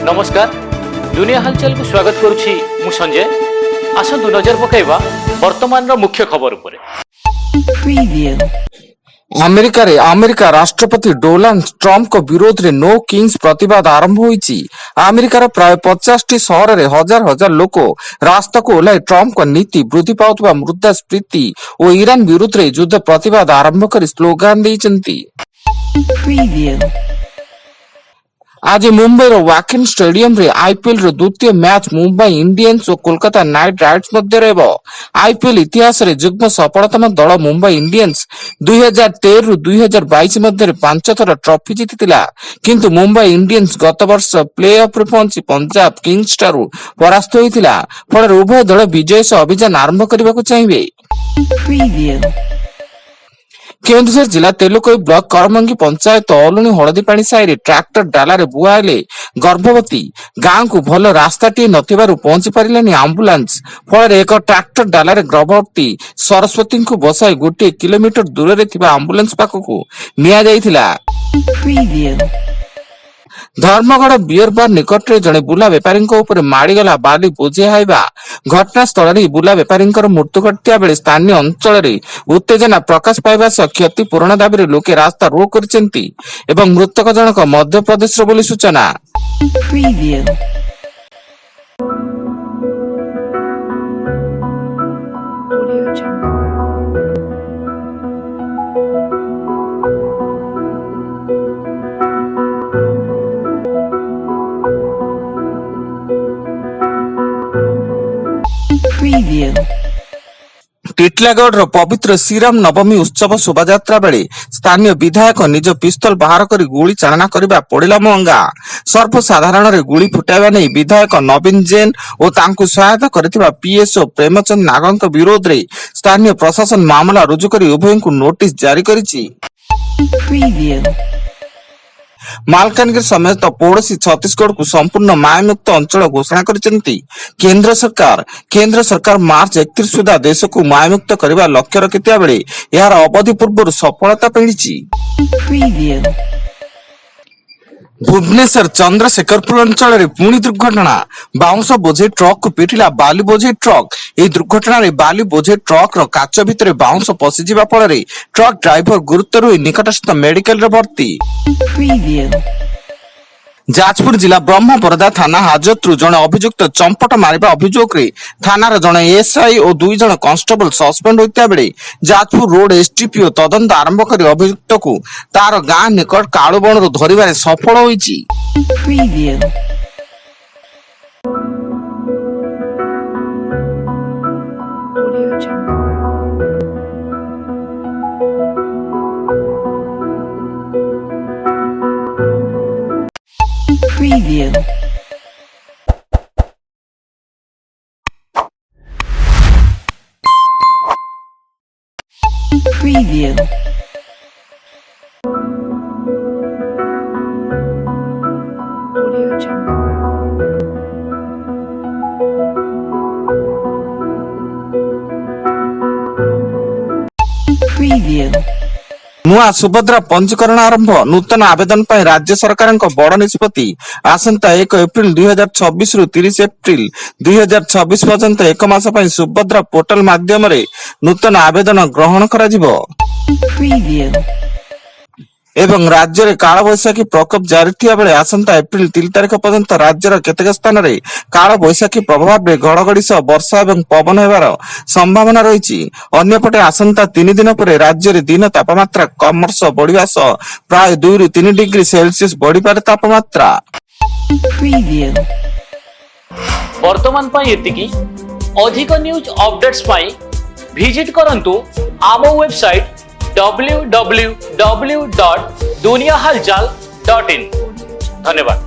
नमस्कार दुनिया हलचल को स्वागत करुछि मु संजय। आसंतु नजर पकाइबा वर्तमान मुख्य खबर उपरे। अमेरिका राष्ट्रपति डोनाल्ड ट्रम्प को विरोध रे नो किंग्स प्रतिवाद आरंभ होईची। अमेरिकार प्राय 50 शहर रे हजार हजार लोक रास्ता को ओह्लाई ट्रम्प को नीति वृद्धि पाउतबा मुद्रास्फीति और ईरान विरुद्ध रे युद्ध प्रतिवाद आरंभ कर स्लोगान देइचंती। आज मुंबई वाकिन स्टेडियम रे आईपीएल रो द्वितीय मैच मुंबई इंडियंस और कोलकाता नाइट राइडर्स मध्य रहबो। आईपीएल इतिहास रे जुग्म सफलतम दल मुंबई इंडियंस 2013 रु 2022 मध्य 5 थर ट्रॉफी जीतितिला, किंतु मुंबई इंडियंस गत वर्ष प्ले ऑफ रे पहुंची पंजाब किंग्स ठारू परास्त होइतिला। फल उभय दल विजय सह अभियान आरंभ करबाकू चाहिबे। केन्दुझर जिला तेलुकोई ब्लॉक करमंगी पंचायत अलुणी हलदीपाणी साई ट्रैक्टर डाला बुआले गर्भवती गांव को भल रास्ताटी नथिबारु पहुंची पारिलानी आंबुलांस। फल एक ट्रैक्टर डाला गर्भवती सरस्वती को बसाई 1 किलोमीटर दूर रे थिबा आंबुलांस पाखकू निया जाइथिला। धर्मगढ़ बियर बार निकट रे जने बुला व्यापारी माड़ीगला बाली बोझे हाइबा घटनास्थल बुला व्यापारी मृत्यु घटिया बेले स्थानीय अंचल उत्तेजना प्रकाश पाइबा सह क्षतिपूरण दाबी लोके रास्ता रोक करिसेंती एवं मृतक जनक मध्य प्रदेश बोली सूचना। टिटलागढ़ पवित्र श्रीराम नवमी उत्सव शोभायात्रा बेले स्थानीय विधायक निज पिस्तल बाहर कर गुली चालना करबा पड़िला महंगा। सर्वसाधारण रे गुली फुटाइबा नै विधायक नवीन जैन और तांकु सहायता करथिबा पीएसओ प्रेमचंद नागंक विरोध रे स्थानीय प्रशासन मामला रुजु करी उभय को नोटिस जारी करिछि। मालकानगिरी समेत पड़ोसी छत्तीसगढ़ को संपूर्ण मायामुक्त अंचल घोषणा करिसेंती केंद्र सरकार मार्च 31 सुधा देश को मायामुक्त करबा लक्ष्य रखिथिया बेले यार अवधि पूर्व सफलता मिलिछि। भुवनेश्वर चंद्रशेखरपुर अंचल रे पुणी दुर्घटना बाउंस बोझे ट्रक को पिटिला बाली बोझे ट्रक। एही दुर्घटना रे बाली बोझे ट्रक रो काच भितरे बाउंस पसि जिबा फल रे ट्रक ड्राइवर गुरुतर होई निकटस्थ मेडिकल रे भर्ती। जाजपुर जिला ब्रह्मपरदा थाना हाजतरु जने अभियुक्त चंपट मारिबा अभियोग रे थानार जने एसआई और 2 जन कांस्टेबल सस्पेंड होइता बेले जाजपुर रोड एसटीपीओ तदंत आरंभ करी अभियुक्त को तार गां निकट काळुबण रो धरिबारे सफल होइछि। Preview. नुआ सुभद्रा पंजीकरण आरंभ नूतन आवेदन पर राज्य सरकार बड़ निष्पत्ति आसंता 1 एप्रिल 2026 रु 30 एप्रिल 2026 पर्यंत 1 मास पर सुभद्रा पोर्टल माध्यम रे नूतन आवेदन ग्रहण करा जिवो। एवं राज्य रे काल बैशाखी प्रकोप जारी थिया बेले आसंता एप्रिल 3 तारिख पर्यंत राज्यर केतेक स्थान रे काल बैशाखी प्रभाव रे घड़घड़ी सह वर्षा एवं पवन हेबार संभावना रहिछि। अन्यपटे आसंता 3 दिन पर राज्य रे दिन तापमात्रा क्रमश बढ़िबा सह प्राय 2 रु 3 डिग्री सेल्सियस बढ़ी पारे तापमात्रा। वर्तमान पई एतिकी अधिक न्यूज अपडेट्स पई विजिट करंतु आम वेबसाइट www.duniyahalchal.in। धन्यवाद।